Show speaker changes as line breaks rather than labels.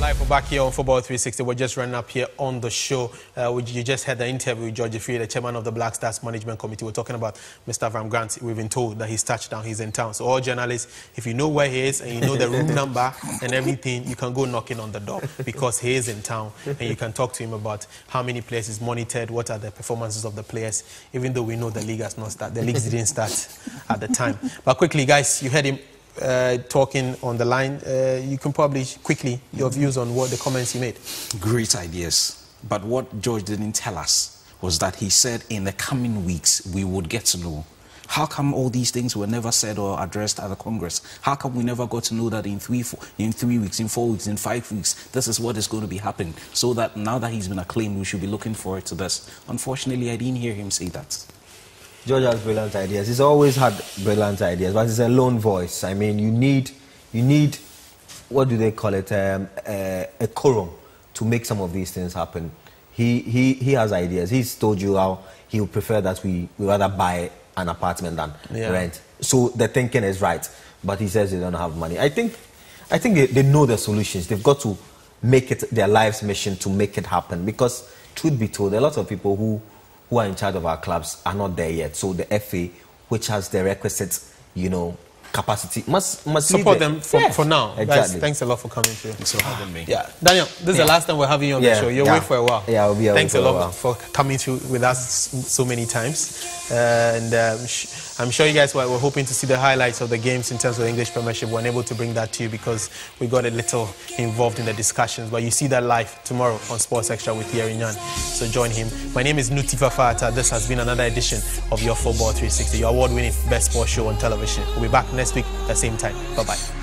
Live, we're back here on Football 360. We're just running up here on the show. You just had the interview with George Free, the chairman of the Black Stars Management Committee. We're talking about Mr. Van Grant. We've been told that he's touched down, he's in town. So all journalists, if you know where he is and you know the room number and everything, you can go knocking on the door because he is in town and you can talk to him about how many players is monitored, what are the performances of the players, even though we know the league has not started. The leagues didn't start at the time. But quickly, guys, you heard him talking on the line. You can probably quickly your views on what the comments he made. Great ideas, but what George didn't tell us was that he said in the coming weeks we would get to know. How come all these things were never said or addressed at the Congress? How come we never got to know that in 3 weeks, in 4 weeks, in 5 weeks, this is what is going to be happening? So that now that he's been acclaimed, we should be looking forward to this. Unfortunately, I didn't hear him say that.
George has brilliant ideas. He's always had brilliant ideas, but he's a lone voice. I mean, you need, what do they call it, a quorum to make some of these things happen. He has ideas. He's told you how he would prefer that we rather buy an apartment than rent. So the thinking is right, but he says they don't have money. I think they know the solutions. They've got to make it their life's mission to make it happen, because truth be told, a lot of people who are in charge of our clubs are not there yet. So the FA, which has the requisite, capacity, must
support them for now.
Exactly.
Guys, thanks a lot for coming through.
Thanks for having me.
Yeah, Daniel, this is the last time we're having you on the show. You're away for a while.
Yeah, I'll be away
Thanks
for
a lot for coming through with us so many times. I'm sure you guys were hoping to see the highlights of the games in terms of the English Premiership. We're unable to bring that to you because we got a little involved in the discussions. But you see that live tomorrow on Sports Extra with Thierry Nyan. So join him. My name is Nutifafa. This has been another edition of your Football 360, your award-winning best sports show on television. We'll be back next week at the same time. Bye-bye.